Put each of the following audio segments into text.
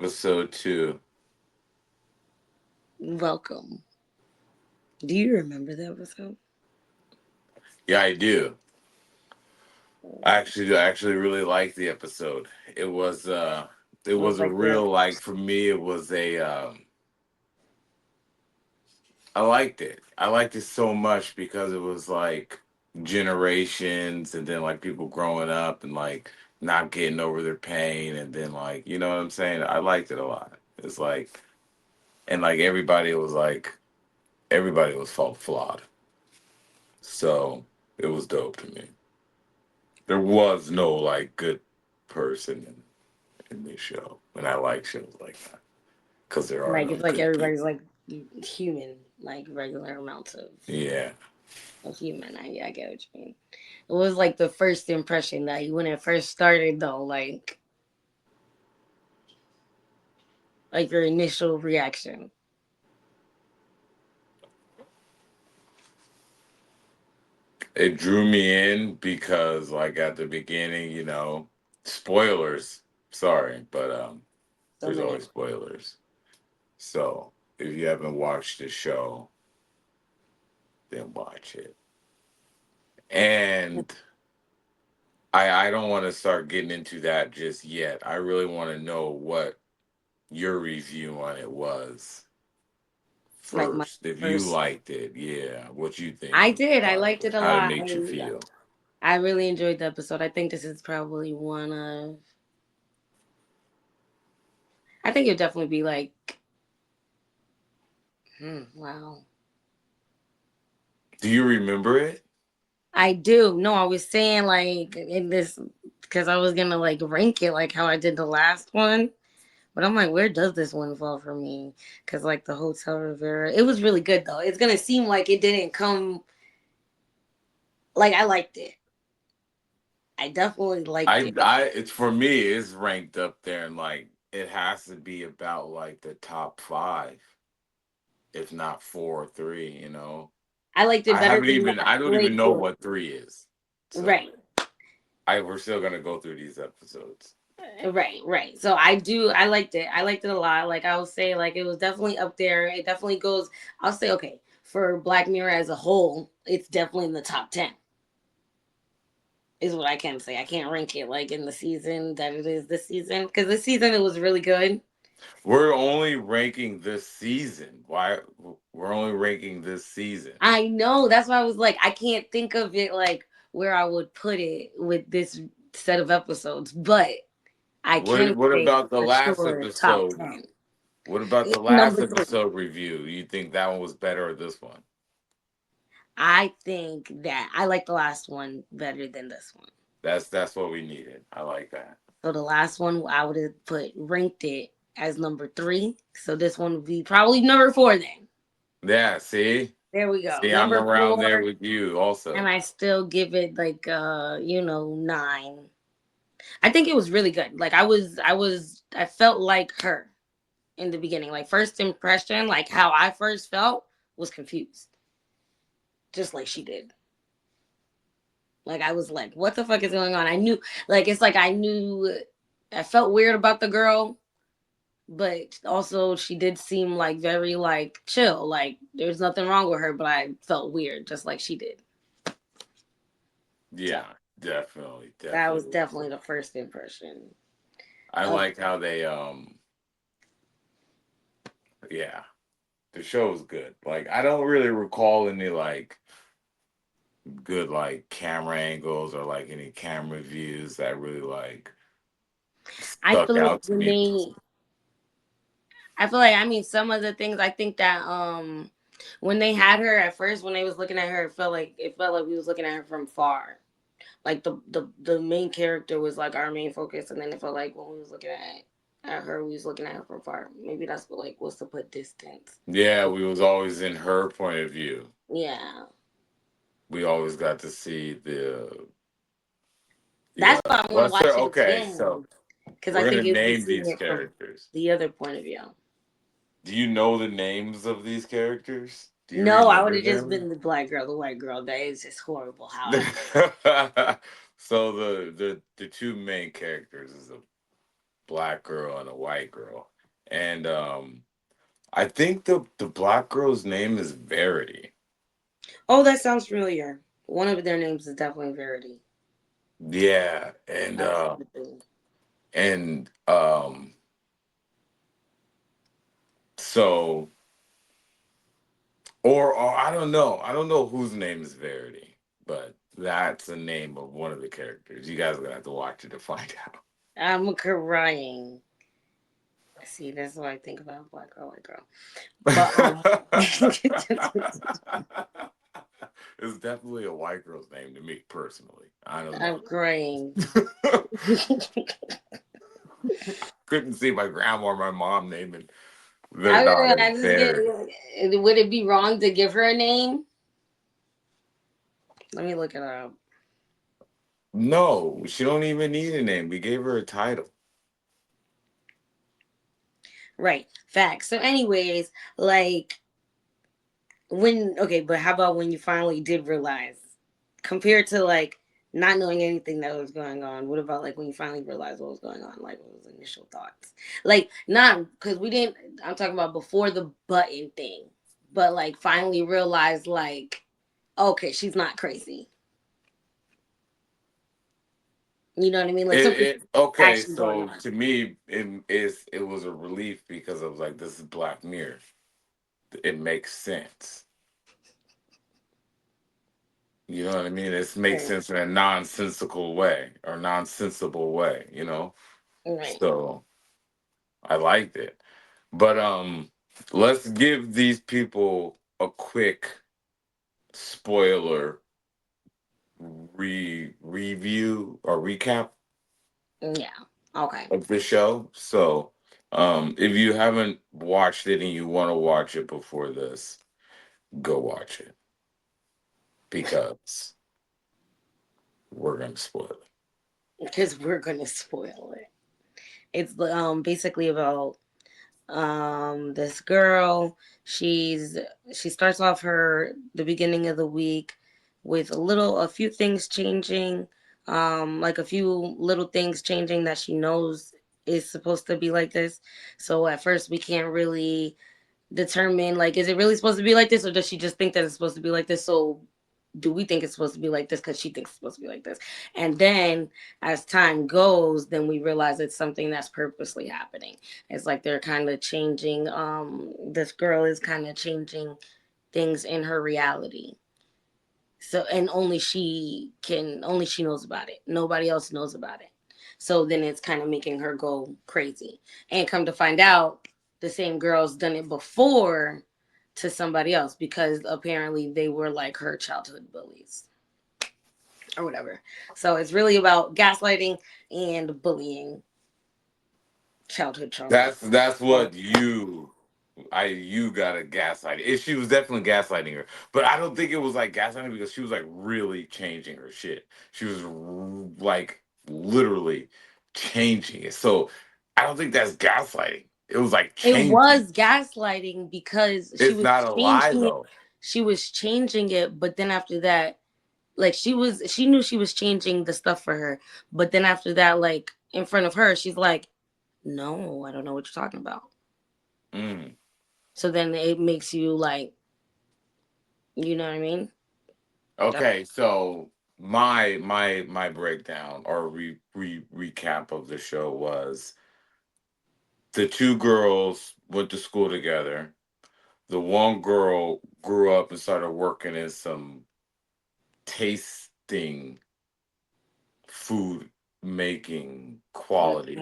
episode 2. Welcome. Do you remember the episode? Yeah, I do. I actually really liked the episode. It was it It was was a like the real, like, for me it was a I liked it. I liked it so much because it was like generations, and then like people growing up and like not getting over their pain, and then like, you know what I'm saying? I liked it a lot. It's like, and like everybody was flawed. So it was dope to me. There was no like good person in this show, and I like shows like that because there are no it's like good everybody's people. like human, like regular amounts Yeah, of human. I get what you mean. It was like the first impression that when it first started though, like your initial reaction. it drew me in because like at the beginning, spoilers. Sorry, but So there's many. always spoilers. So if you haven't watched the show, then watch it. And I don't want to start getting into that just yet. I really want to know what your review on it was Like my first. If you first, liked it, yeah, what you think I did. I about liked it, it a how it lot. makes you feel. I really enjoyed the episode. I think this is probably one of. I think it'd definitely be like. Wow. Do you remember it? I do. No, I was saying like in this because I was gonna like rank it like how I did the last one. But I'm like, where does this one fall for me? Because like the Hotel Rivera, it was really good though. It's gonna seem like it didn't come. Like I liked it. I definitely liked it. It's for me, it's ranked up there, and like it has to be about like the top 5, if not 4 or 3. I liked it better than I that don't even Blake know one. what 3 is. So Right. we're still gonna go through these episodes. Right. So I do. I liked it. I liked it a lot. Like I would say, like it was definitely up there. It definitely goes. I'll say okay for Black Mirror as a whole. It's definitely in the top 10. Is what I can say. I can't rank it like in the season that it is this season because this season it was really good. We're only ranking this season. Why? We're only ranking this season. I know. That's why I was like, I can't think of it like where I would put it with this set of episodes, but I can What say about the for last sure top episode? 10. What about the It's last number three. episode review? You think that one was better or this one? I think that I like the last one better than this one. That's what we needed. I like that. So the last one I would have put ranked it as number 3. So this one would be probably number 4 then. Yeah, see? There we go. See, I'm Number around there 4, with you and also. I still give it like 9. I think it was really good. Like I felt like her in the beginning. Like first impression, like how I first felt was confused. Just like she did. Like I was like, what the fuck is going on? I knew like it's like I knew I felt weird about the girl, but also she did seem like very like chill. Like there's nothing wrong with her, but I felt weird just like she did. So Yeah, definitely, that was definitely. definitely the first impression. I Of like how they yeah, the show is good. Like I don't really recall any like good like camera angles or like any camera views that really like I stuck feel like out to me. I feel like I mean some of the things I think that when they had her at first when they was looking at her it felt like we was looking at her from far. Like the main character was like our main focus and then it felt like when we was looking at her we was looking at her from far. Maybe that's what like what's to put distance. Yeah, we was always in her point of view. Yeah. We always got to see That's why I want to let's watch say, it okay, so again because I we're think gonna it was name seeing these it from characters. the other point of view. Do you know the names of these characters? Do you No, I would remember have just them? been the black girl, the white girl. That is just horrible how I So the two main characters is black girl and a white girl. And I think the black girl's name is Verity. Oh, that sounds familiar. One of their names is definitely Verity. Yeah, and so or I don't know. I don't know whose name is Verity, but that's the name of one of the characters. You guys are gonna have to watch it to find out. I'm crying. See, that's what I think about black girl, white girl. But It's definitely a white girl's name to me personally. I don't I'm know. crying. Couldn't see my grandma or my mom naming their I don't know. daughter I just get. Verity. Would it be wrong to give her a name? Let me look it up. No, she don't even need a name. We gave her a title. Right, facts. So, anyways, like when okay, but how about when you finally did realize, compared to like not knowing anything that was going on? What about like when you finally realized what was going on? Like, what was initial thoughts? Like, not because we didn't. I'm talking about before the button thing, but like finally realized like, okay, she's not crazy. You know what I mean? Like something Okay, actually going so on. to me, it was a relief because I was like, this is Black Mirror. It makes sense. You know what I mean? It makes Right. sense in a nonsensical way or nonsensible way. Right. So I liked it. But let's give these people a quick spoiler review or recap Yeah. Okay. of the show. So, if you haven't watched it and you want to watch it before this, go watch it because we're gonna spoil it. Because we're gonna spoil it. It's basically about this girl. She starts off her the beginning of the week with a few things changing, like a few little things changing that she knows is supposed to be like this. So at first we can't really determine like, is it really supposed to be like this, or does she just think that it's supposed to be like this? So do we think it's supposed to be like this because she thinks it's supposed to be like this? And then as time goes, then we realize it's something that's purposely happening. It's like they're kind of changing, this girl is kind of changing things in her reality. So and only she knows about it. Nobody else knows about it. So then it's kind of making her go crazy. And come to find out, the same girl's done it before to somebody else because apparently they were like her childhood bullies or whatever. So it's really about gaslighting and bullying childhood trauma. That's Or what you got a gaslighting. She was definitely gaslighting her, but I don't think it was like gaslighting because she was like really changing her shit. She was like literally changing it. So I don't think that's gaslighting. It was like it changing. was gaslighting because she It's was not a lie changing it. though. She was changing it, but then after that, like she knew she was changing the stuff for her, but then after that, like in front of her, she's like, "No, I don't know what you're talking about." Mm. So then it makes you like, you know what I mean? That- Okay, so my breakdown or recap of the show was the two girls went to school together. The one girl grew up and started working in some tasting food making quality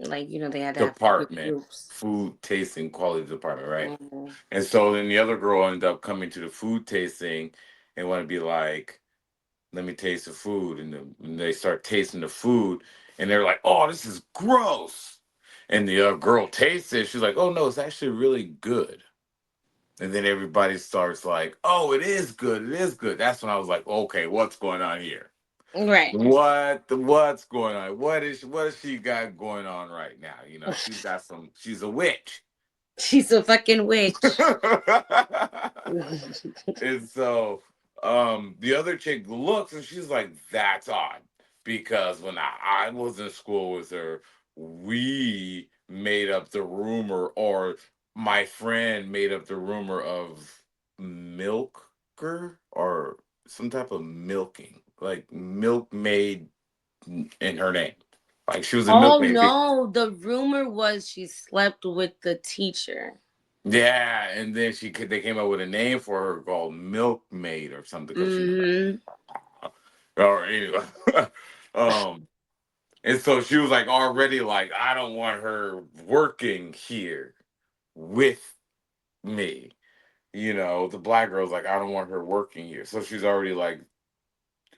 like they had to have different department, groups. food tasting quality department, right? Hmm. And so then the other girl ended up coming to the food tasting and want to be like, let me taste the food. And they start tasting the food and they're like, oh, this is gross. And the other girl tastes it. She's like, oh, no, it's actually really good. And then everybody starts like, oh, it is good. It is good. That's when I was like, okay, what's going on here? Right. What's going on? What has she got going on right now? She's a witch. She's a fucking witch. And so the other chick looks and she's like, that's odd. Because when I was in school with her, we made up the rumor, or my friend made up the rumor of milker or some type of milking, like milkmaid in her name. Like she was a Oh milkmaid. no, the rumor was she slept with the teacher. Yeah, and then they came up with a name for her called Milkmaid or something because she was Mm-hmm. or anyway. um and so she was like already like, I don't want her working here with me. You know, the black girl's like, I don't want her working here. So she's already like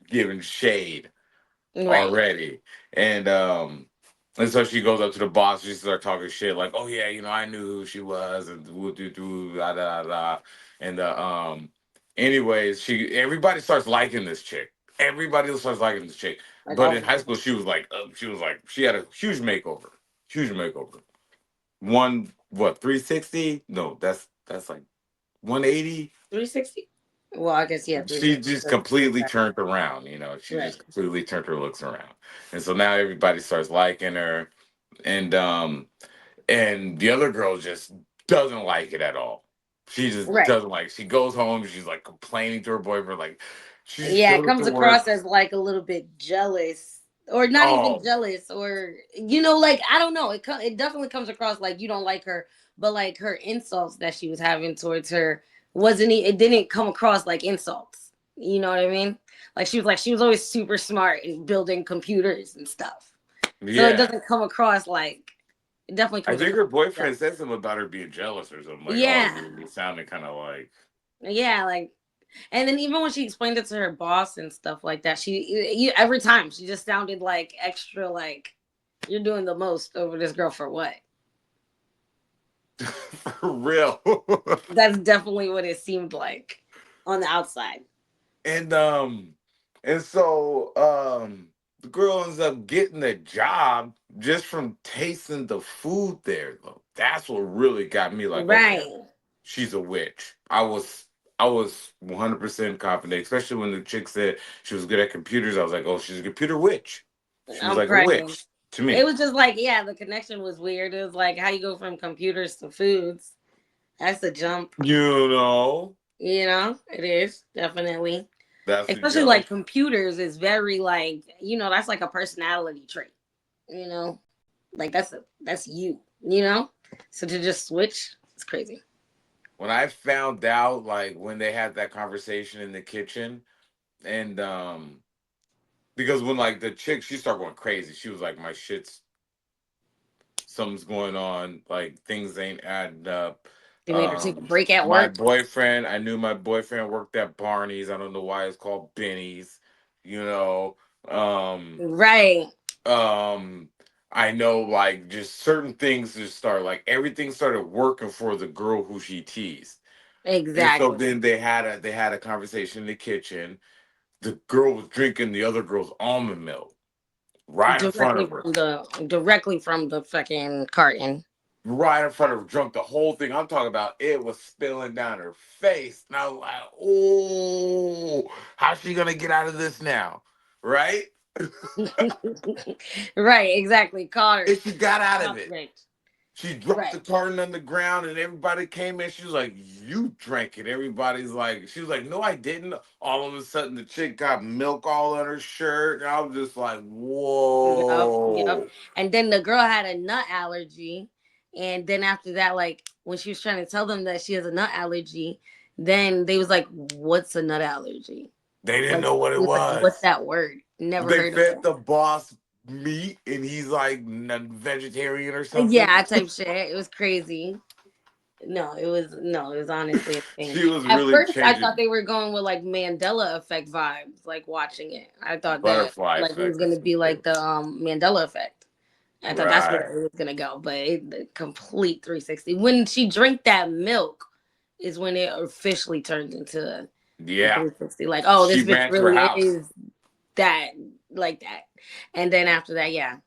giving shade Right. already. And so she goes up to the boss, she starts talking shit like, oh yeah, you know, I knew who she was and woo doo doo da da da. And anyways, everybody starts liking this chick. Everybody starts liking this chick. Like But all in high school she had a huge makeover. Huge makeover. One what, 360? No, that's like 180. 360. Well, I guess yeah, She 360. just completely turned around, you know. She Right. just completely turned her looks around. And so now everybody starts liking her. And the other girl just doesn't like it at all. She just Right. doesn't like it. She goes home, she's like complaining to her boyfriend, like she Yeah, it showed up comes to work. across as like a little bit jealous, or not even Oh, jealous, or like I don't know. It definitely comes across like you don't like her, but like her insults that she was having towards her it didn't come across like insults. You know what I mean? Like she was always super smart and building computers and stuff. So it yeah. doesn't come across like it definitely I comes think across her as jealous. boyfriend said something about her being jealous or something. Like, oh, Yeah. you sounded kind of like. Yeah, like, and then even when she explained it to her boss and stuff like that, every time she just sounded like extra like you're doing the most over this girl for what? For real. That's definitely what it seemed like on the outside. and um and so the girl ends up getting a job just from tasting the food there though. That's what really got me like, okay, Right. she's a witch. I was 100% confident, especially when the chick said she was good at computers. I was like, oh, she's a computer witch. She was I'm like a praying. witch to It me. was just like, yeah, the connection was weird. It was like how you go from computers to foods. That's a jump. You know, It is definitely. that's a Especially jump. like computers is very like, that's like a personality trait. You know, like that's you. So to just switch, it's crazy. When I found out, like when they had that conversation in the kitchen, and because when like the chick, she started going crazy. She was like, my shit's, something's going on, like things ain't adding up. They made her take a break at My work. boyfriend, I knew my boyfriend worked at Barney's. I don't know why it's called Benny's, you know. um Right. um I know, like, just certain things just start, like everything started working for the girl who she teased. And so Exactly. then they had a conversation in the kitchen. The girl was drinking the other girl's almond milk right in front of her. Directly from the fucking carton. Right in front of her, drunk the whole thing. I'm talking about, it was spilling down her face. And I was like, oh, how's she gonna get out of this now? Right? Right, exactly. Caught her. And she got out of Caught the it. bitch. She dropped Right. the carton on the ground and everybody came in. She was like, you drank it. Everybody's like, she was like, no, I didn't. All of a sudden, the chick got milk all on her shirt. And I was just like, Yep, yep. whoa. And then the girl had a nut allergy. And then after that, like when she was trying to tell them that she has a nut allergy, then they was like, what's a nut allergy? They didn't Like know what it it was like, what's was. that word? Never They heard of fed it. the boss meat and he's like vegetarian or something. Yeah, type shit. It was crazy. No, it was honestly insane. She was At really first I thought changing. they were going with like Mandela effect vibes, like watching it. I thought that Butterfly like it was effect. gonna be like the Mandela effect. I thought that's where Right. it was gonna go, but the complete 360. When she drank that milk is when it officially turned into the Yeah. 360. Like, oh, She this bitch ran to her really house. is that like that. And then after that, yeah.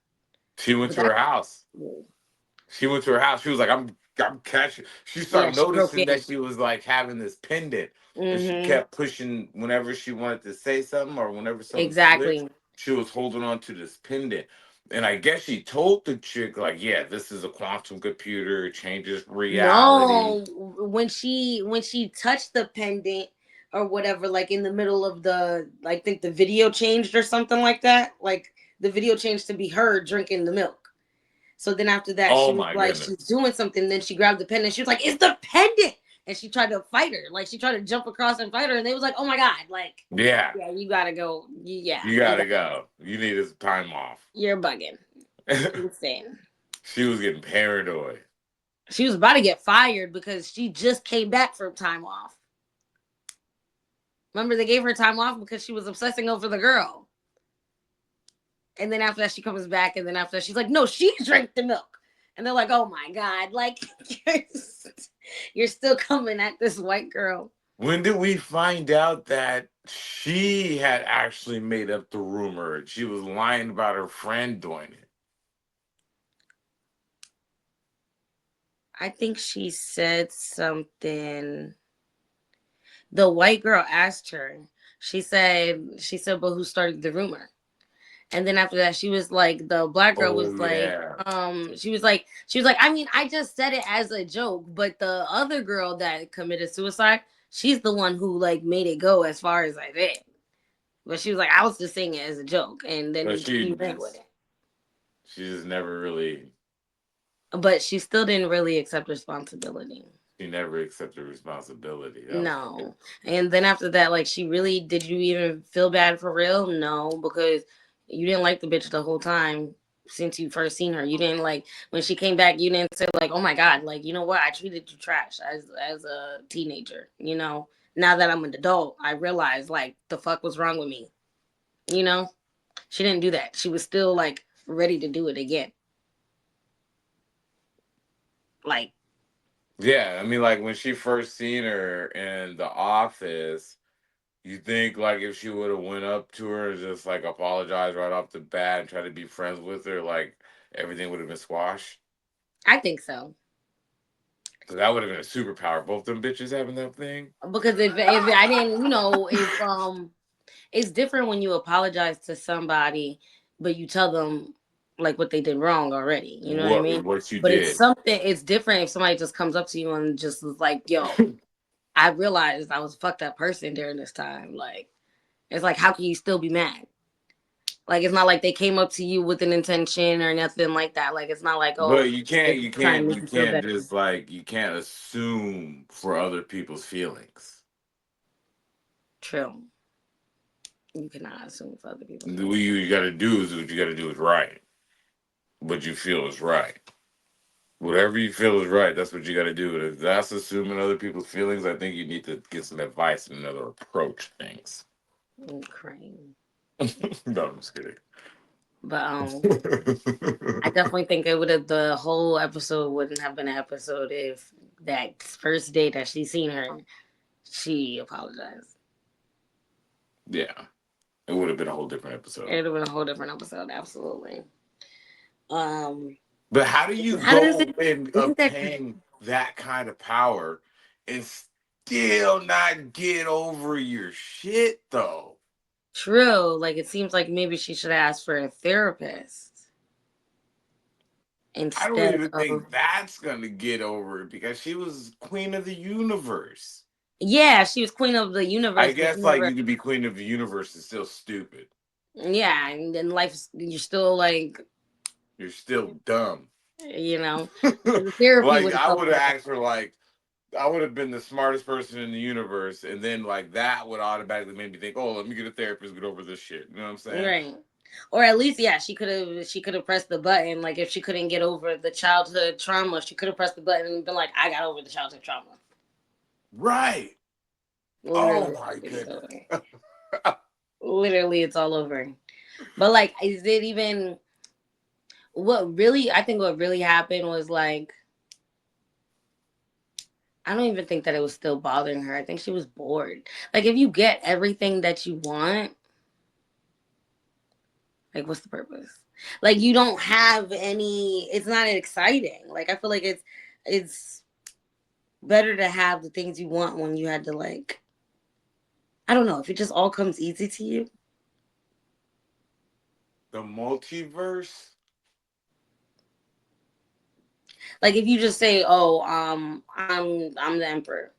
She went But to her that house. She went to her house. She was like, I'm catching. She yeah, started she broke noticing in. that she was like having this pendant, and she Mm-hmm. kept pushing whenever she wanted to say something or whenever something switched. Exactly. She was holding on to this pendant, And I guess she told the chick, like, yeah, this is a quantum computer, it changes reality. No, when she touched the pendant or whatever, like in the middle of the, I think the video changed or something like that. Like the video changed to be her drinking the milk. So then after that, Oh she was my like, she's goodness. doing something. Then she grabbed the pendant. She was like, "It's the pendant!" And she tried to fight her. Like she tried to jump across and fight her. And they was like, "Oh my god!" Like, Yeah, yeah, you gotta go. Yeah, you you gotta got. go. You need some time off. You're bugging. Insane. She was getting paranoid. She was about to get fired because she just came back from time off. Remember, they gave her time off because she was obsessing over the girl. And then after that, she comes back, and then after that, she's like, "No, she drank the milk." And they're like, "Oh my god, like you're still coming at this white girl." When did we find out that she had actually made up the rumor? She was lying about her friend doing it. I think she said something. The white girl asked her. She said, "But who started the rumor?" And then after that, she was like, the black girl Oh was like, yeah. she was like, I mean, I just said it as a joke, but the other girl that committed suicide, she's the one who like made it go as far as I did. But she was like, I was just saying it as a joke, and But then he ran with she just never really it. But she still didn't really accept responsibility. she never accepted responsibility. That was No. And then after that, like, she really did you even feel bad for real? No, because you didn't like the bitch the whole time since you first seen her. You didn't like when she came back, you didn't say like, "Oh my god, like, you know what? I treated you trash as a teenager." Now that I'm an adult, I realize like the fuck was wrong with me. You know? She didn't do that. She was still like ready to do it again. Like, yeah, I mean like when she first seen her in the office, you think like if she would have went up to her and just like apologized right off the bat and tried to be friends with her, like everything would have been squashed. I think so. So that would have been a superpower. Both them bitches having that thing. Because if I didn't, if it's different when you apologize to somebody, but you tell them like what they did wrong already. You know what I mean? What you But it's did. something. It's different if somebody just comes up to you and just was like, "Yo, I realized I was a fucked up person during this time." Like, it's like, how can you still be mad? Like, it's not like they came up to you with an intention or nothing like that. Like, it's not like, oh, But they're just trying to make you you feel can't better. just like you can't assume for other people's feelings. True. You cannot assume for other people's What feelings. you got to do is what you got to do is right. What you feel is right. Whatever you feel is right. That's what you got to do. If that's assuming other people's feelings, I think you need to get some advice and another approach to things. Crying. No, I'm just kidding. But I definitely think it would have. The whole episode wouldn't have been an episode if that first day that she seen her, she apologized. Yeah, it would have been a whole different It episode. would have been a whole different episode. Absolutely. Um, But how do you how does go it? and Isn't that obtain that kind of power and still not get over your shit though? true? Like it seems like maybe she should ask for a therapist I don't instead even of. think that's gonna get over it because she was queen of the universe. Yeah, she was queen of the I universe, but guess you like never. you could be queen of the universe and still stupid. Yeah, and then life, you're still like, You're still dumb. you know, so the therapy Like would have I would helped have her. asked her like I would have been the smartest person in the universe, and then like that would automatically make me think, oh, let me get a therapist, get over this shit. You know what I'm saying? Right. Or at least, yeah, she could have pressed the button. Like if she couldn't get over the childhood trauma, she could have pressed the button and been like, I got over the childhood trauma. Right. Oh Literally, my it's goodness. over. Literally, it's all over. But like, is it even what really? I think what really happened was like, I don't even think that it was still bothering her. I think she was bored. Like, if you get everything that you want, like, what's the purpose? Like, you don't have any. It's not exciting. Like, I feel like it's better to have the things you want when you had to like. I don't know if it just all comes easy to you. The multiverse. Like if you just say, "Oh, I'm the emperor,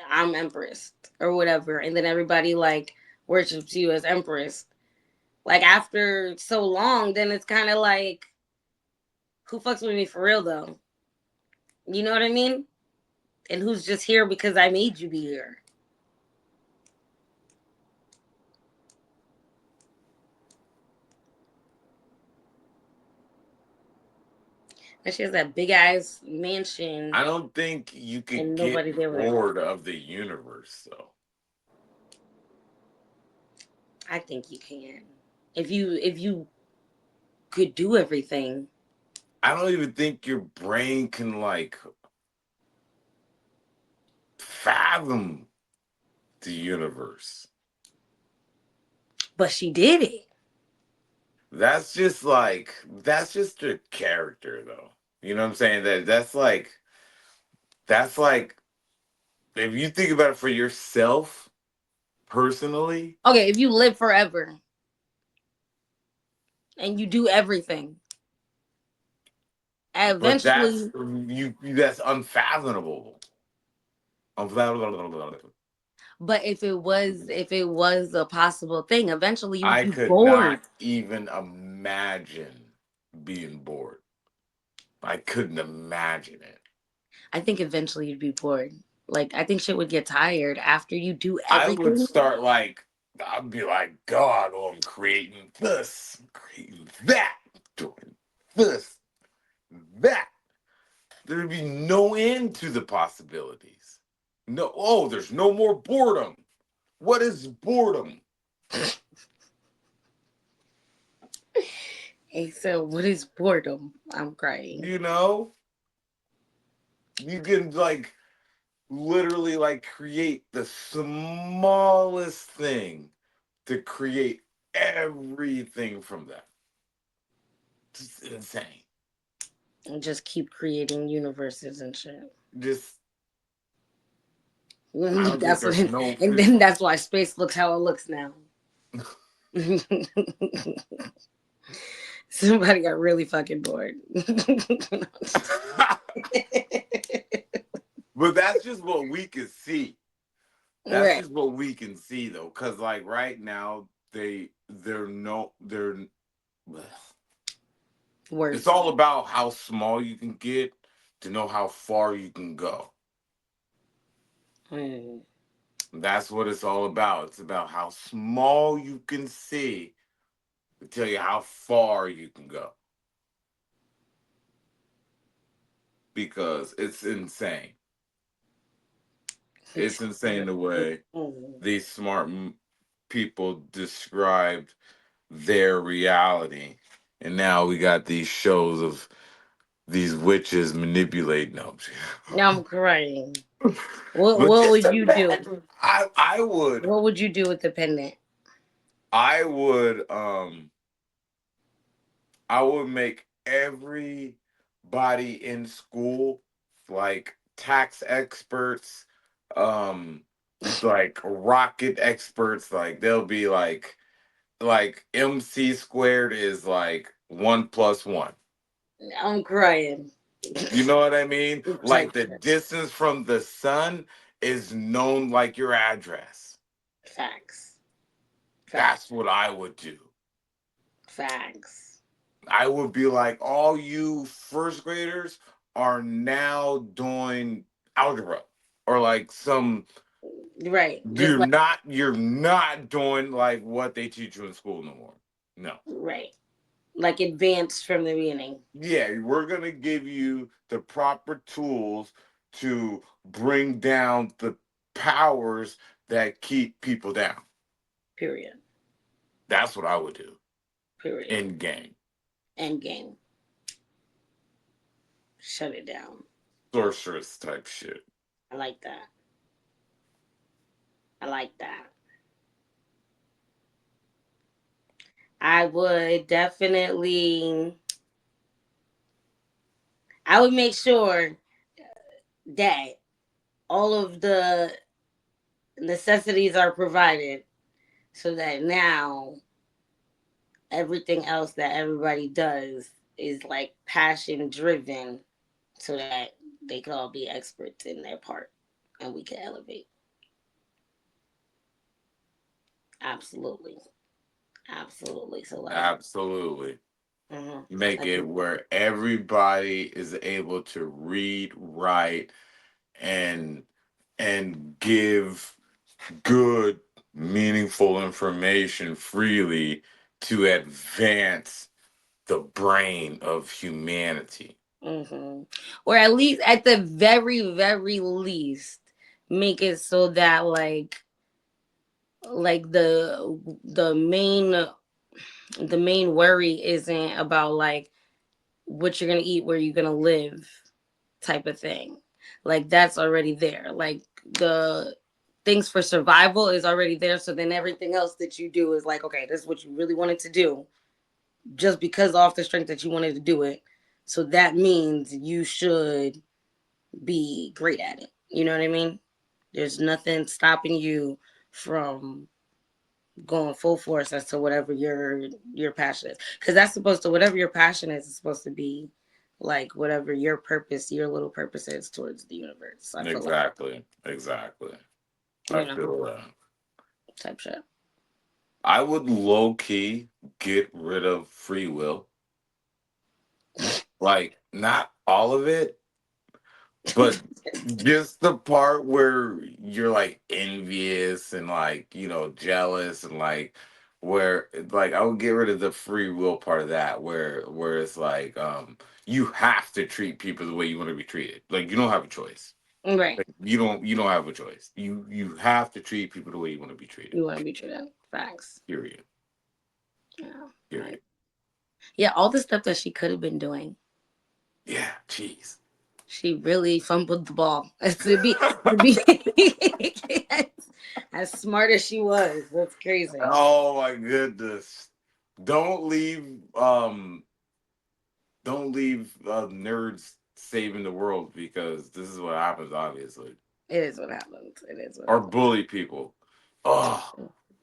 I'm empress," or whatever, and then everybody like worships you as empress. Like after so long, then it's kind of like, who fucks with me for real though? You know what I mean? And who's just here because I made you be here? And she has that big ass mansion I don't think you could and get nobody there with her. bored of the universe though. I think you can. If you could do everything. I don't even think your brain can like fathom the universe. But she did it. That's just a character though. You know what I'm saying? That's like if you think about it for yourself personally, Okay, if you live forever and you do everything, but eventually. that's unfathomable. Unfathomable. But if it was a possible thing, eventually you would I be could not bored. even imagine being bored. I couldn't imagine it. I think eventually you'd be bored. Like I think shit would get tired after you do I would everything. start like I'd be like, God, oh, I'm creating this, I'm creating that, doing this, that. There'd be no end to the possibilities. No, oh, there's no more boredom. What is boredom? Hey, so what is boredom? I'm crying. You know, you can like literally like create the smallest thing to create everything from that. It's insane. And just keep creating universes and shit. Just I don't think That's what, there's no and then that's why space looks how it looks now. Somebody got really fucking bored. but that's just what we can see. That's Right. just what we can see though, because like right now they're it's Worse. all about how small you can get to know how far you can go. Mm. That's what it's all about. It's about how small you can see to tell you how far you can go. Because it's insane. It's insane the way Mm. these people described their reality. And now we got these shows of these witches manipulating them. Now I'm crying. What But what just would you do? imagine, What would you do with the pendant? I would I would make everybody in school like tax experts, um, like rocket experts. Like they'll be like MC squared is like 1+1. I'm crying. You know what I mean? Type Like the shit. distance from the sun is known like your address. Facts. That's Facts. what I would do. Facts. I would be like, all you first graders are now doing algebra or like some Right. Just like you're not doing like what they teach you in school no more. No. right. Like advanced from the beginning. Yeah, we're gonna give you the proper tools to bring down the powers that keep people down. Period. That's what I would do Period. in game. End game. Shut it down. Sorceress type shit. I like that. I like that. I would definitely. I would make sure that all of the necessities are provided so that now everything else that everybody does is like passion driven so that they could all be experts in their part and we can elevate. Absolutely. Absolutely. So like, Absolutely. mm-hmm. Make Like, it where everybody is able to read, write, and give good, meaningful information freely to advance the brain of humanity. mm-hmm. Or at least, at the very, very least, make it so that like the main worry isn't about like what you're gonna eat, where you're gonna live, type of thing. Like that's already there. Like the things for survival is already there. So then everything else that you do is like, okay, this is what you really wanted to do, just because off the strength that you wanted to do it. So that means you should be great at it. You know what I mean? There's nothing stopping you from going full force as to whatever your passion is, because that's supposed to, whatever your passion is supposed to be like whatever your purpose, your little purpose is towards the universe. I feel like, Exactly. Exactly. I you know, feel that. type shit. I would low key get rid of free will. Like, not all of it, but just the part where you're like envious and like, jealous and like where like I would get rid of the free will part of that where it's like you have to treat people the way you want to be treated. Like you don't have a choice. Right. Like, you don't have a choice. You have to treat people the way you want to be treated. You want to be treated. Facts. Period. Yeah. Right. Period. Yeah. All the stuff that she could have been doing, Yeah, jeez. she really fumbled the ball. To be as smart as she was. That's crazy. Oh my goodness. Don't leave don't leave nerds saving the world because this is what happens obviously. It is what happens. It is what Or happens. bully people. Oh,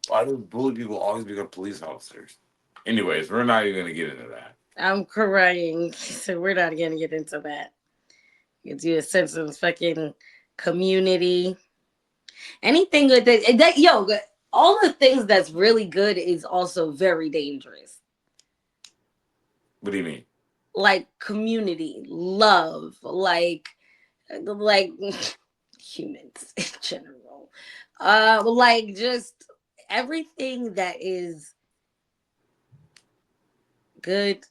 why do bully people always become police officers? Anyways, we're not even gonna get into that. I'm crying. So we're not gonna get into that. Gives you a sense of fucking community. Anything good that yo, all the things that's really good is also very dangerous. What do you mean? Like community, love, like humans in general. Like just everything that is good,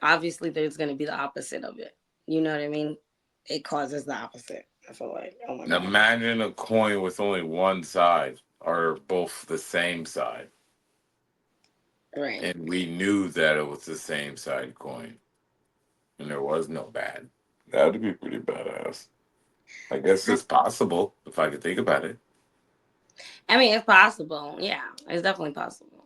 obviously there's gonna be the opposite of it. You know what I mean? It causes the opposite. I feel like, oh my god. Imagine a coin with only one side or both the same side. Right. And we knew that it was the same side coin. And there was no bad. That would be pretty badass. I guess it's possible if I could think about it. I mean, it's possible. Yeah, it's definitely possible.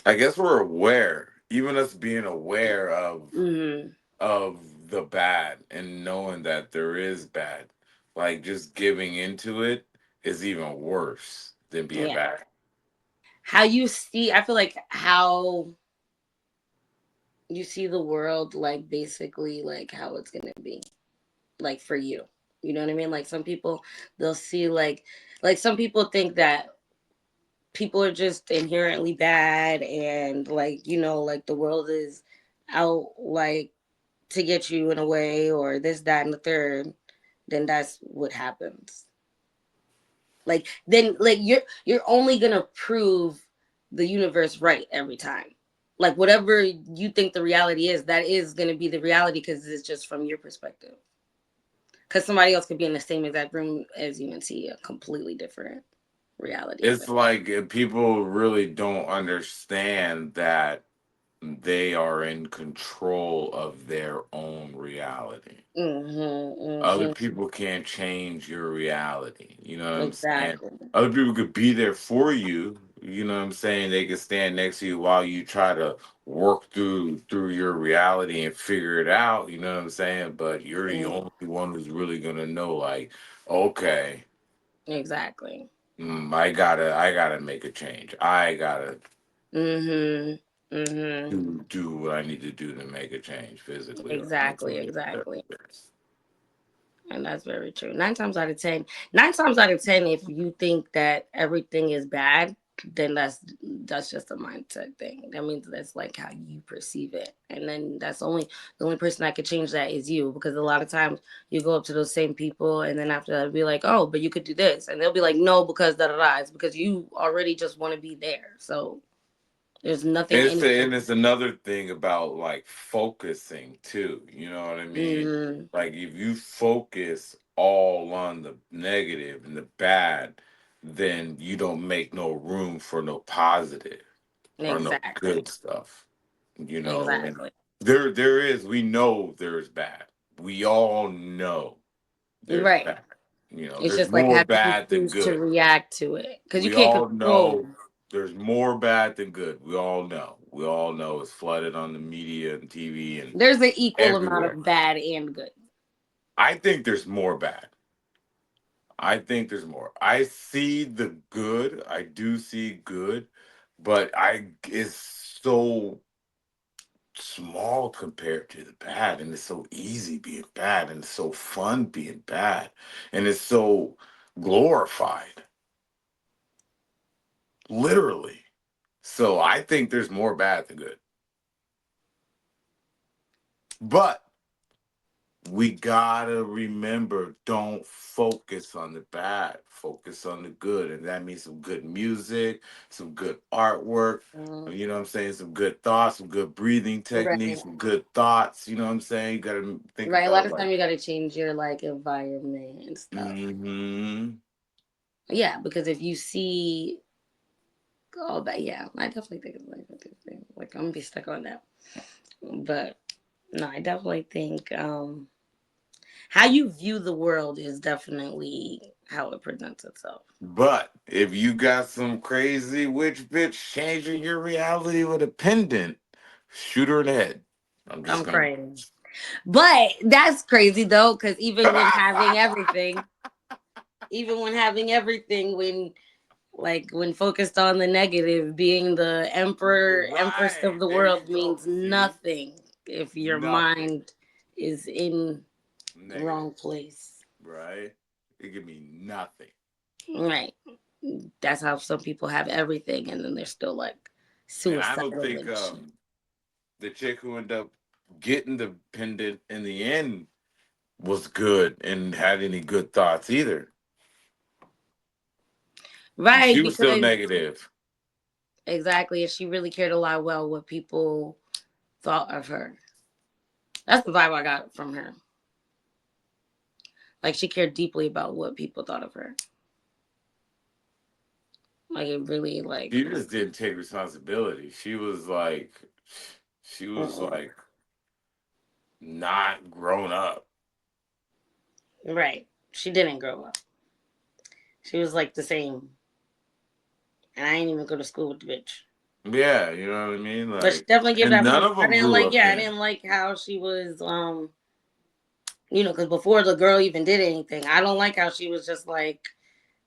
I guess we're aware, even us being aware Hmm. of the bad and knowing that there is bad, like just giving into it is even worse than being Yeah. bad. How you see, I feel like how you see the world, like basically, like how it's gonna be, like for you. You know what I mean? Like some people, they'll see like some people think that people are just inherently bad, and like like the world is out like to get you in a way, or this, that, and the third. Then that's what happens. Like then like you're only gonna prove the universe right every time. Like whatever you think the reality is, that is gonna be the reality because it's just from your perspective. Because somebody else could be in the same exact room as you and see a completely different reality of It's it. like people really don't understand that they are in control of their own reality. Mm-hmm. Other Mm-hmm. people can't change your reality. You know what I'm saying? Exactly. Other people could be there for you. You know what I'm saying? They could stand next to you while you try to work through your reality and figure it out. You know what I'm saying? But you're the Mm, only one who's really gonna know. Like, okay, exactly. I gotta make a change. I gotta. Mm-hmm. Mm-hmm. do what I need to do to make a change physically or Exactly, mentally, whatever exactly. it is. And that's very true. Nine times out of ten, if you think that everything is bad, then that's just a mindset thing. That means that's like how you perceive it, and then that's the only person that could change that is you. Because a lot of times you go up to those same people, and then after that, be like, "Oh, but you could do this," and they'll be like, "No, because da da da." It's because you already just want to be there. So there's nothing It's in and it's another thing about like focusing too. You know what I mean? you. Like if you focus all on the negative and the bad, then you don't make no room for no positive or no Exactly, good stuff. You know, and exactly. there is we know there's bad. We all know there's Right. bad. You know, It's there's just like more how do you bad than choose to good. react to it? Because you We can't all control. know there's more bad than good. We all know. We all know it's flooded on the media and TV and There's an equal amount everywhere. of bad and good. I think there's more bad. I think there's more. I see the good. I do see good, but I it's so small compared to the bad, and it's so easy being bad, and it's so fun being bad, and it's so glorified, literally. So I think there's more bad than good. But we gotta remember, don't focus on the bad, focus on the good. And that means some good music, some good artwork, Mm, you know what I'm saying? Some good thoughts, some good breathing techniques, right. some good thoughts, you know what I'm saying? You gotta think Right. A lot about of like, time you got to change your like environment and stuff. mm-hmm. Yeah, because if you see all that, yeah, I definitely think it's like a good thing. Like I'm gonna be stuck on that. But no, I definitely think how you view the world is definitely how it presents itself. But if you got some crazy witch bitch changing your reality with a pendant, shoot her in the head. I'm just I'm gonna. crying. But that's crazy though, because even when having everything, when like when focused on the negative, being the empress of Right. the There you world go. means See? nothing if your Nothing. mind is in the Negative. wrong place. Right? It could mean nothing. Right. That's how some people have everything and then they're still like And I don't suicidal think and shit. the chick who ended up getting the pendant in the end was good and had any good thoughts either. She Right, was still because negative. exactly, and she really cared a lot well what people thought of her. That's the vibe I got from her. Like she cared deeply about what people thought of her. Like it really like She just didn't take responsibility. She was mm-mm. like not grown up. Right. She didn't grow up. She was like the same. And I ain't even go to school with the bitch. Yeah, you know what I mean? But she Like, definitely gave and that none point. of them grew up I then. didn't like how she was because before the girl even did anything, I don't like how she was just like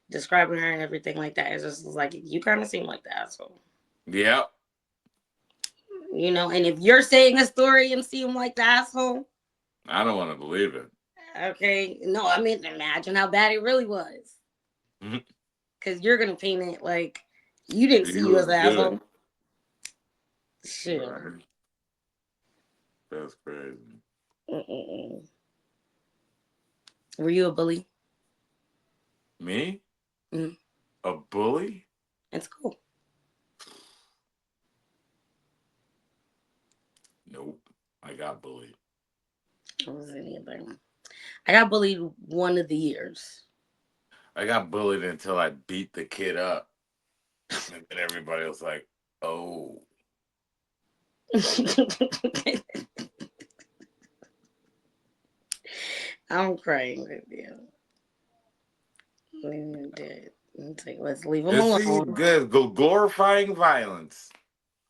describing her and everything like that. It's just like you kind of seem like the asshole, Yep. And if you're saying a story and seem like the asshole, I don't want to believe it. okay, no, I mean imagine how bad it really was, Mhm. because you're gonna paint it like you didn't He see you as was an good. asshole. Shit. Right. That's crazy. Mm-mm-mm. Were you a bully? Me? Mm. A bully? In school? Nope. I got bullied. I wasn't either. I got bullied one of the years. I got bullied until I beat the kid up. And then everybody was like, oh, I'm crying with you. Did. It's like, let's leave him and see, alone. good, glorifying violence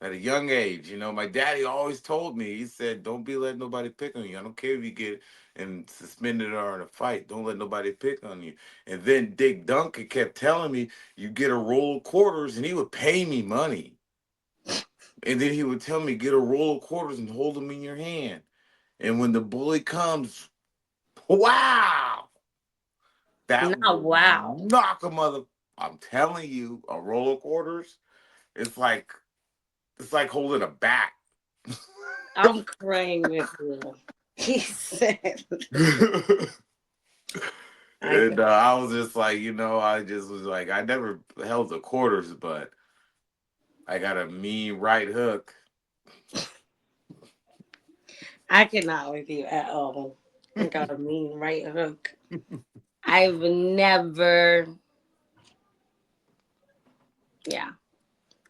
at a young age. You know, my daddy always told me, he said, don't be letting nobody pick on you. I don't care if you get and suspended or in a fight. Don't let nobody pick on you. And then Dick Duncan kept telling me, you get a roll of quarters, and he would pay me money. And then he would tell me, get a roll of quarters and hold them in your hand. And when the bully comes, wow, that Not will wow. knock a mother. I'm telling you, a roll of quarters, it's like it's like holding a bat. I'm crying with you. He said, I And could, I was just like, I just was like, I never held the quarters, but I got a mean right hook. I cannot with you at all. I got a mean right hook. I've never, yeah.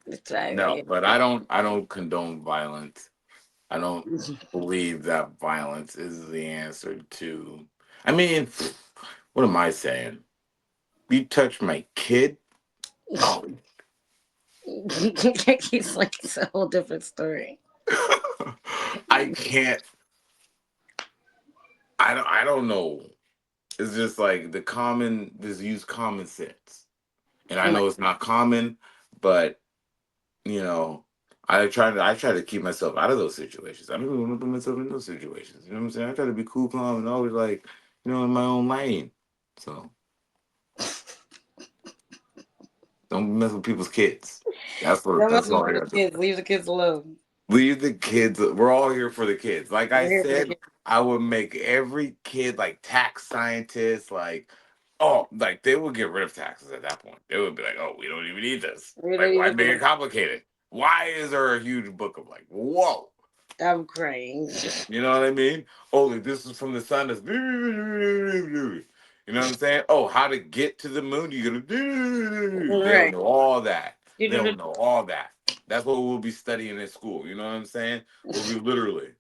It's, No, but I don't condone violence. I don't believe that violence is the answer to. I mean, what am I saying? You touch my kid? Oh, He's like, it's a whole different story. I can't. I don't know. It's just like just use common sense. And I Right. know it's not common, but you know, I try to keep myself out of those situations. I don't even want to put myself in those situations. You know what I'm saying? I try to be cool, calm, and always like, in my own lane. So don't mess with people's kids. Don't mess That's with all I people's got to kids. say. Leave the kids alone. Leave the kids. We're all here for the kids. Like I We're here for the said, kids. I would make every kid like tax scientists, like, oh, like they would get rid of taxes at that point. They would be like, oh, we don't even need this. We don't Like, why even make need it them. complicated? Why is there a huge book of like, whoa? I'm crying. You know what I mean? Oh, like, this is from the sun. That's you know what I'm saying? Oh, how to get to the moon? You gotta do. They'll Right. know all that. They'll know all that. That's what we'll be studying in school. You know what I'm saying? We'll be literally.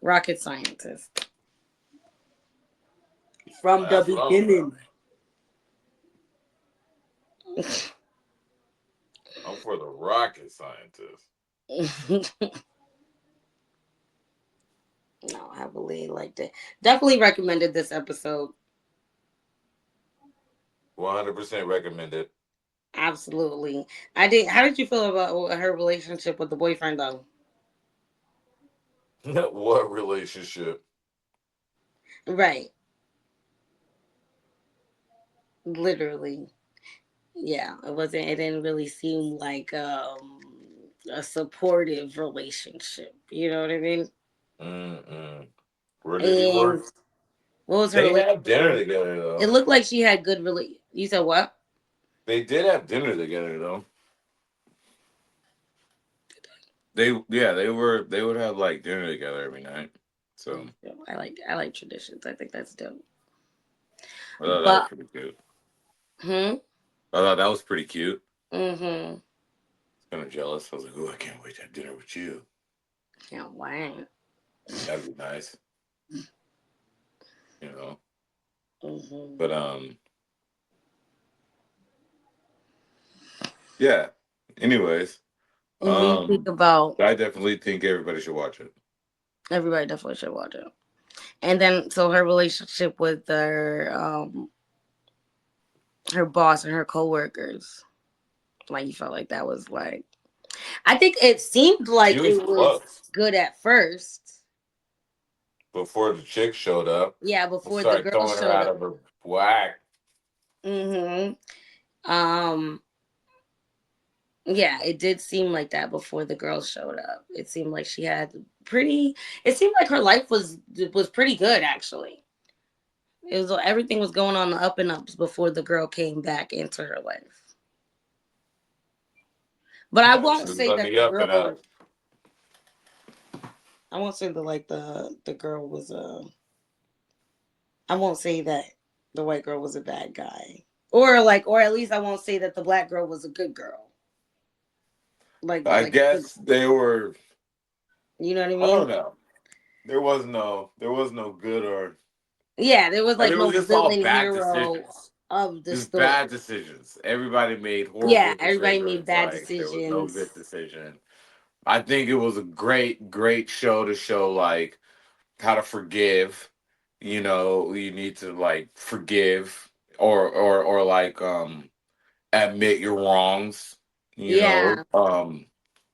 Rocket scientist. From the That's what I'm about. beginning. I'm for the rocket scientist. No, I believe like that. Definitely recommended this episode. 100% recommended. Absolutely. I did. How did you feel about her relationship with the boyfriend though? What relationship? Right. Literally. Yeah. It wasn't. It didn't really seem like a supportive relationship. You know what I mean? Mm-mm. Where did he And work? what was her They relationship had dinner like? together It though. looked like she had good You said what? They did have dinner together though. They would have like dinner together every night. So I like traditions. I think that's dope. I thought that was But pretty cute. hmm. I thought that was pretty cute. Mm-hmm. Kind of jealous. I was like, oh, I can't wait to have dinner with you. Yeah, why? That'd be nice, you know. Mm-hmm. But yeah. Anyways, And when you think um, about I definitely think everybody should watch it. everybody definitely should watch it. And then so her relationship with her boss and her coworkers. Like you felt like that was like I think it seemed She like was it was close good at first. before the chick showed up Yeah, and before the started girl throwing her showed out up. of her whack. Mm-hmm. Um yeah, it did seem like that before the girl showed up. It seemed like she had pretty it seemed like her life was pretty good actually. It was everything was going on the up and ups before the girl came back into her life. But I Yeah, she won't was say on that the the up and girl up. I won't say that like the girl was I won't say that the white girl was a bad guy. Or at least I won't say that the black girl was a good girl. I Like guess they were. you know what I I mean? don't know. There was no good or. Yeah, there was I like mean, it was no just all villain bad hero decisions. of the Just story. bad decisions. Everybody made Yeah, horrible everybody made decisions. bad Like there was no decisions. good decision. I think it was a great, great show to show like how to forgive. You need to like forgive or like admit your wrongs. You know, Yeah.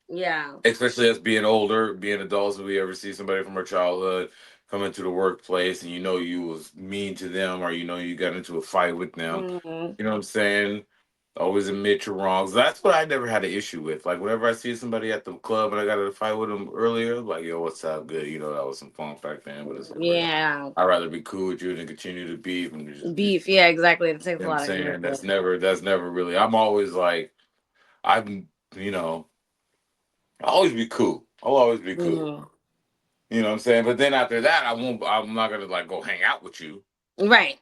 Yeah. especially us being older, being adults, if we ever see somebody from our childhood come into the workplace and you know you was mean to them or you know you got into a fight with them, Hmm. you know what I'm saying? Always admit your wrongs. That's what I never had an issue with. Like whenever I see somebody at the club and I got in a fight with them earlier, like yo, what's up? Good, you know that was some fun back then, but it's over. Yeah. I'd rather be cool with you than continue to beef and just be. Beef. Yeah, exactly. It takes You a know what I'm lot of saying? commitment. That's never really. I'm always like I'm. You know, I'll always be cool. I'll always be cool. Hmm. You know what I'm saying? But then after that, I won't. I'm not gonna like go hang out with you. Right.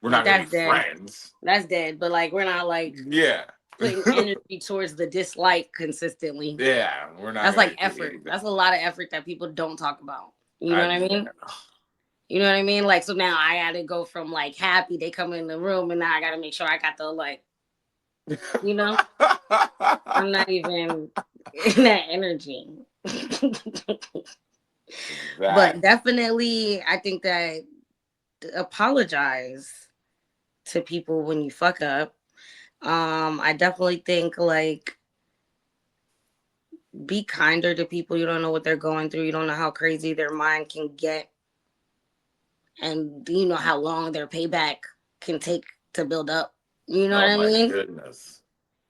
We're Like not gonna be that's dead. friends. That's dead. But like we're not like Yeah. putting energy towards the dislike consistently. Yeah, we're not That's gonna like do effort. anything. That's a lot of effort that people don't talk about. You know I what I yeah. mean? You know what I mean? Like so now I gotta go from like happy they come in the room and now I gotta make sure I got the like, you know, I'm not even in that energy. But Exactly. definitely I think that apologize to people when you fuck up. I definitely think like be kinder to people. You don't know what they're going through. You don't know how crazy their mind can get, and you know how long their payback can take to build up. You know what Oh I my mean? goodness.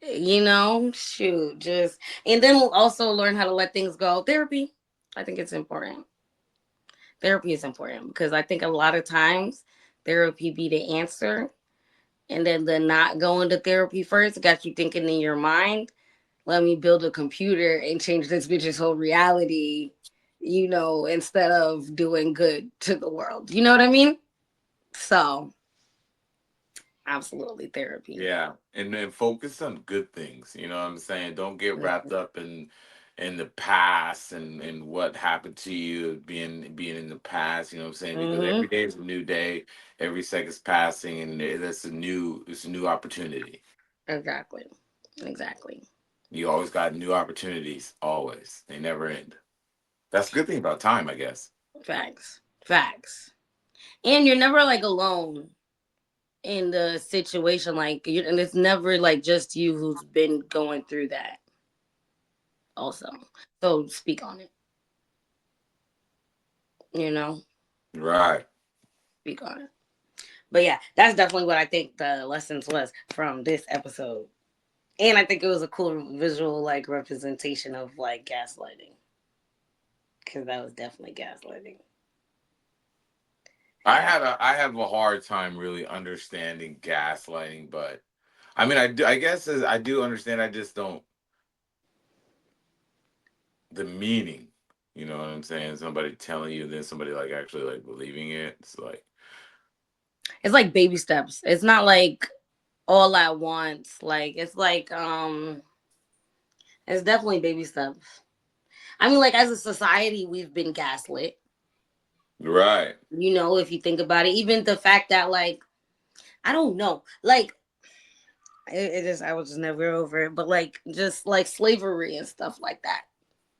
You know, shoot, just and then we'll also learn how to let things go. Therapy, I think it's important. Therapy is important because I think a lot of times therapy be the answer, and then the not going to therapy first got you thinking in your mind, let me build a computer and change this bitch's whole reality, you know, instead of doing good to the world. You know what I mean? So, absolutely therapy. Yeah, and then focus on good things. You know what I'm saying? Don't get wrapped up in the past and what happened to you being in the past. You know what I'm saying? Because Mm-hmm. every day is a new day, every second's passing, and it's a new opportunity. Exactly. Exactly. You always got new opportunities. Always, they never end. That's a good thing about time, I guess. Facts. Facts. And you're never like alone in the situation. Like, you and it's never like just you who's been going through that, also. So, speak on it, you know? Right. Speak on it. But yeah, that's definitely what I think the lessons was from this episode. And I think it was a cool visual like representation of like gaslighting. Cause that was definitely gaslighting. Yeah. I have a hard time really understanding gaslighting, but I mean I guess I do understand. I just don't the meaning. You know what I'm saying? Somebody telling you, then somebody like actually like believing it. It's like It's like baby steps. It's not like all at once. Like it's definitely baby steps. I mean, like as a society, we've been gaslit. right, You know, if you think about it, even the fact that like I don't know, like it is. I was just never over it, but like just like slavery and stuff like that.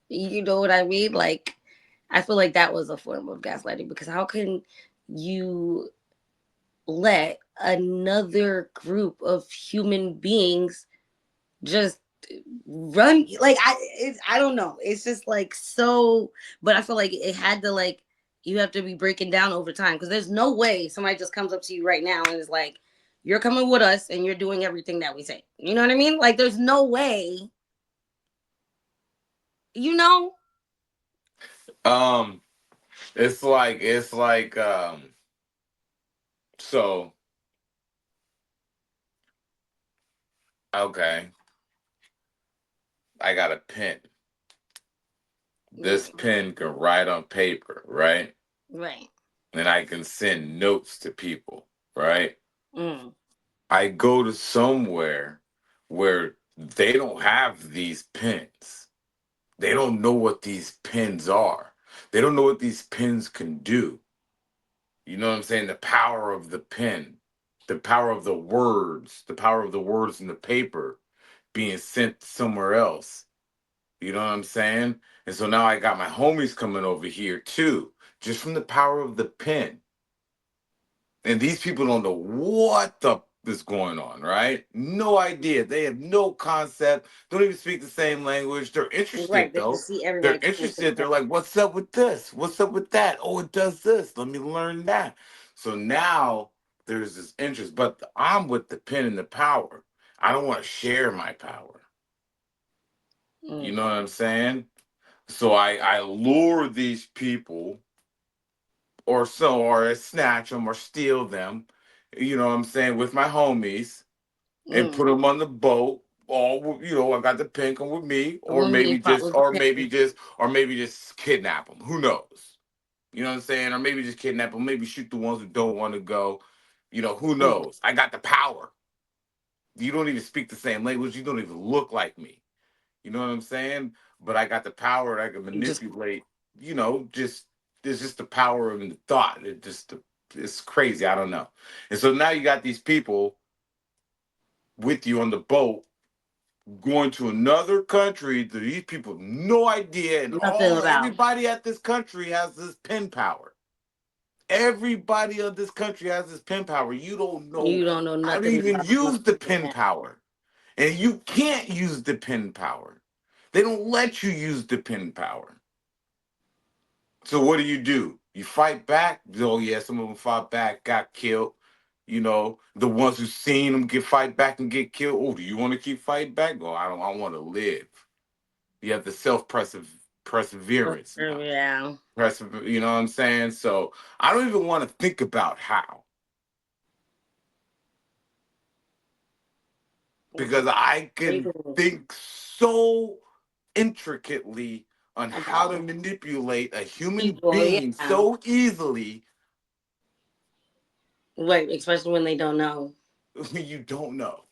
You know what I mean? Like I feel like that was a form of gaslighting because how can you let another group of human beings just run like I don't know. It's just like so but I feel like it had to like you have to be breaking down over time because there's no way somebody just comes up to you right now and is like you're coming with us and you're doing everything that we say. You know what I mean? Like there's no way, you know? um it's like so okay, I got a pen. This Mm, pen can write on paper, right? right. And I can send notes to people, right? Mm, I go to somewhere where they don't have these pens. They don't know what these pens are. They don't know what these pens can do. You know what I'm saying? The power of the pen, the power of the words, the power of the words in the paper being sent somewhere else. You know what I'm saying? And so now I got my homies coming over here too, just from the power of the pen. And these people don't know that's going on, right? No idea. They have no concept. Don't even speak the same language. They're Right. interested They though. just see They're everybody coming to interested. the They're like, what's up with this? What's up with that? Oh, it does this. Let me learn that. So now there's this interest. But I'm with the pen and the power. I don't want to share my power. You mm, know what I'm saying? So I lure these people or snatch them or steal them, you know what I'm saying, with my homies and mm. put them on the boat. All I got the pen come with me, Let me pop with the pen. or maybe just kidnap them. Who knows? You know what I'm saying? Or maybe just kidnap them. Maybe shoot the ones who don't want to go. Who Mm. knows? I got the power. You don't even speak the same language. You don't even look like me. You know what I'm saying? But I got the power. I can Just manipulate. Just there's just the power in the thought. It's crazy. I don't know. And so now you got these people with you on the boat going to another country that these people have no idea, and nothing about. everybody at this country has this pen power. Everybody of this country has this pen power. You don't know You don't know how to nothing even about use the motherfucking pen pen. power. And you can't use the pen power. They don't let you use the pen power. So what do? You fight back? Oh yeah, some of them fought back, got killed. The ones who seen them get fight back and get killed. Oh, do you want to keep fighting back? Oh, I don't. I want to live. You have the perseverance now. Yeah. You know what I'm saying? So I don't even want to think about how, because I can People think so intricately on how to about manipulate a human people, being yeah. so easily. Right, especially when they don't know. You don't know.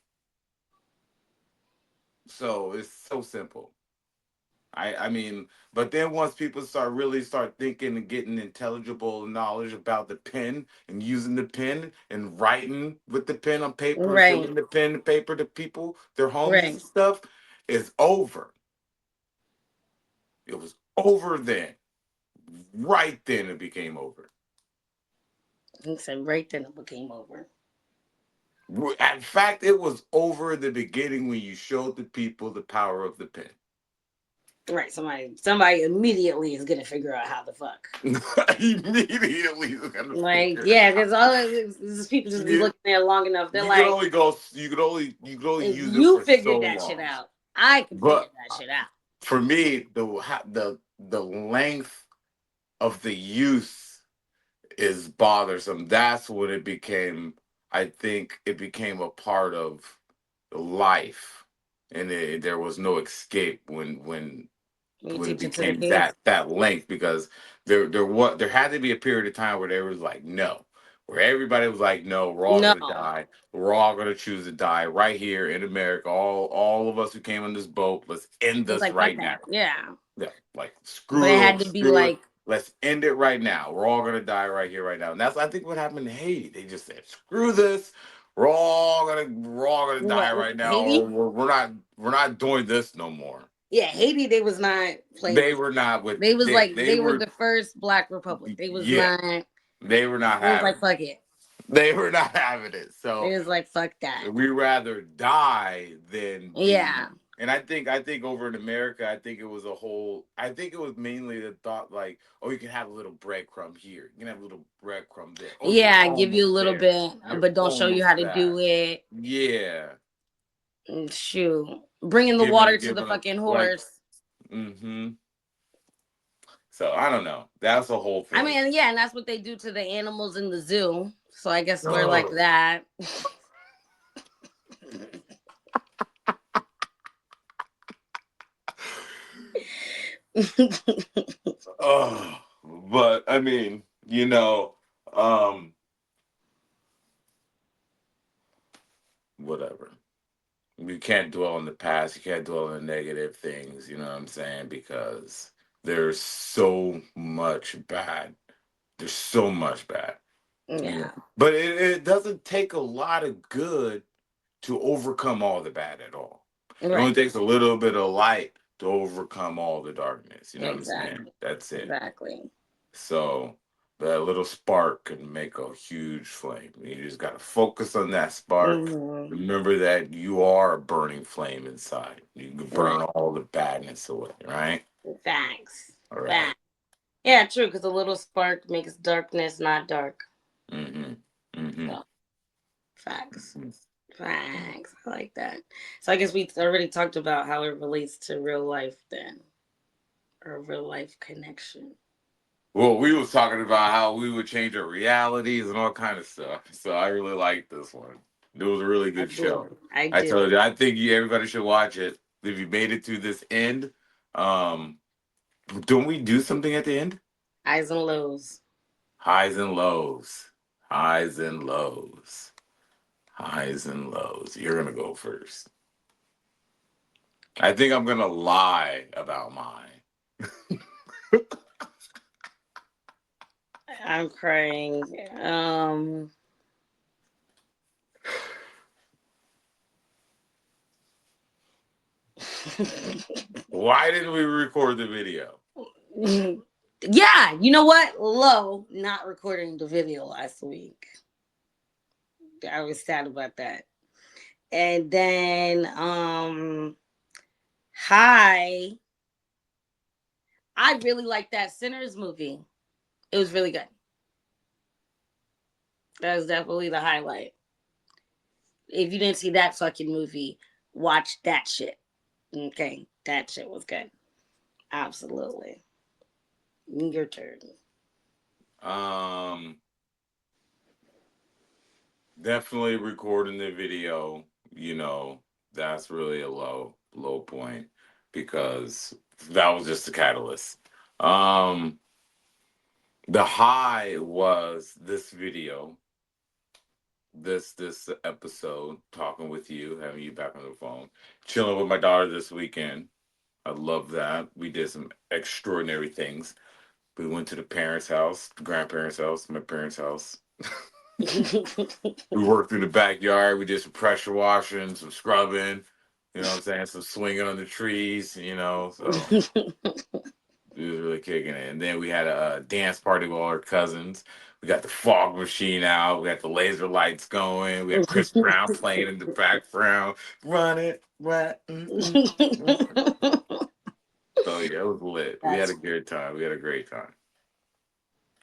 So it's so simple. I mean, but then once people start thinking and getting intelligible knowledge about the pen and using the pen and writing with the pen on paper and Right, giving the pen and paper to people, their homies and right. stuff, it's over. It was over then. Right then it became over. He said right then it became over. In fact, it was over in the beginning when you showed the people the power of the pen. Right, somebody immediately is gonna figure out how the fuck. Immediately you're gonna Like, figure it yeah, out. because all of this people just be You looking there long enough. They're you could like, only go you could only if use it you for figured so that shit long. out, I can figure But that shit out. for me, the length of the use is bothersome. That's when it became. I think it became a part of life, and there was no escape You when it teach it to the became kids. that length, because there had to be a period of time where there was like no, where everybody was like no, we're all No, gonna die, we're all gonna choose to die right here in America, all of us who came on this boat, let's end it's this like fuck right now. that. Yeah, Yeah, like but it screw had it, to be screw it. like, Let's end it right now. We're all gonna die right here, right now. And that's I think what happened in Haiti. They just said, "Screw this. We're all gonna die what right now, or Haiti? we're not doing this no more." Yeah, Haiti. They was not playing They with. were not with They was like they they were were the first Black Republic. They was yeah, not. They they were not was like having it. fuck it. They were not having it. They So was like fuck that. we rather die than be. Yeah, And I think over in America, I think it was mainly the thought like, oh, you can have a little breadcrumb here, you can have a little breadcrumb there. Oh, you're yeah. Give you a almost little there. bit, You're but don't show you how almost to there. do it. Yeah, Shoot, bringing the giving water to the giving a fucking like. horse. Mm-hmm. So I don't know. That's the whole I thing. mean, yeah, and that's what they do to the animals in the zoo. So I guess we're like Oh, that. oh, but I mean, whatever. You can't dwell on the past. You can't dwell on the negative things. You know what I'm saying? Because there's so much bad. There's so much bad. Yeah, But it doesn't take a lot of good to overcome all the bad at all. It only right. takes a little bit of light to overcome all the darkness. You know what I'm saying? Exactly. That's it. Exactly. So. That little spark can make a huge flame. You just got to focus on that spark. Mm-hmm. Remember that you are a burning flame inside. You can Right. burn all the badness away, right? Facts. All right. Facts. Yeah, true. Because a little spark makes darkness not dark. Mm-hmm. Mm-hmm. So, facts. Facts. I like that. So I guess we already talked about how it relates to real life then, or real life connection. Well, we was talking about how we would change our realities and all kind of stuff. So I really like this one. It was a really I good show. do. I I do. told you, I think everybody should watch it. If you made it to this end, um, don't we do something at the end? Highs and lows. Highs and lows. Highs and lows. Highs and lows. You're gonna go first. I think I'm gonna lie about mine. I'm crying. Um, Why didn't we record the video? yeah, you know what? Low, not recording the video last week. I was sad about that. And then high, I really like that Sinners movie. It was really good. That was definitely the highlight. If you didn't see that fucking movie, watch that shit. Okay, that shit was good. Absolutely. Your turn. Um, Definitely recording the video. You know, that's really a low point because that was just the catalyst. Um, the high was this video, this episode, talking with you, having you back on the phone, chilling with my daughter this weekend. I love that. We did some extraordinary things. We went to the parents' house, the grandparents' house, my parents' house. We worked through the backyard. We did some pressure washing, some scrubbing. You know what I'm saying? Some swinging on the trees. So we was really kicking it. And then we had a dance party with all our cousins. We got the fog machine out. We got the laser lights going. We had Chris Brown playing in the background. Run it, run. Mm. So yeah, it was lit. We had a That's good time. We had a great time.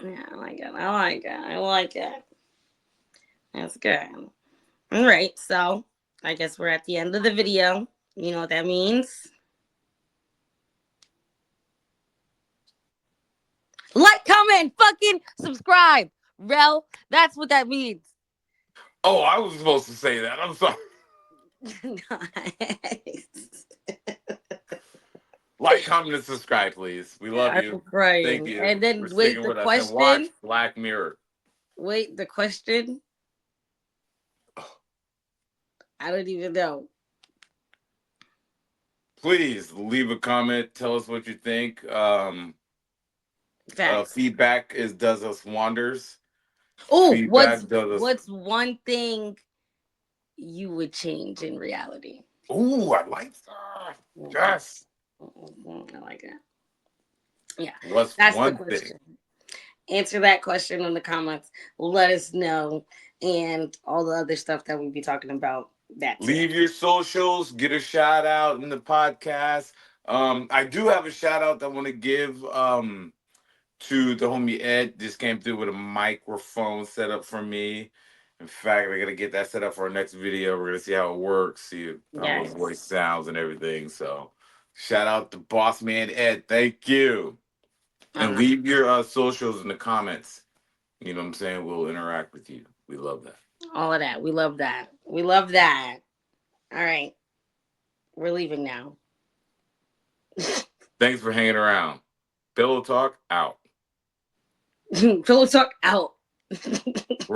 yeah, I like it. I like it. I like it. That's good. All right, so I guess we're at the end of the video. You know what that means? Like, comment, and fucking subscribe. Rel, that's what that means. Oh, I was supposed to say that. I'm sorry. Nice. Like, comment, and subscribe, please. We love I'm you. Thank crying. you And for then wait, sticking the with us and watch question. Black Mirror. Wait, the question. I don't even know. Please leave a comment. Tell us what you think. Facts. Feedback is does us wonders. Oh, Feedback does us. what's one thing you would change in reality? Ooh, I like that. Mhm, Yes. mhm, I like that. Yeah, What's that's the one thing? question. Answer that question in the comments. Let us know, and all the other stuff that we'll be talking about. That too. Leave your socials. Get a shout out in the podcast. I do have a shout out that I want to give. To the homie Ed. Just came through with a microphone set up for me. In fact, we're gonna get that set up for our next video. We're gonna see how it works, see how my Yes. voice sounds and everything. So, shout out to Boss Man Ed. Thank you. And Um, leave your socials in the comments. You know what I'm saying? We'll interact with you. We love that. all of that. We love that. We love that. All right. We're leaving now. Thanks for hanging around. Pillow Talk out. Pillow talk out. We're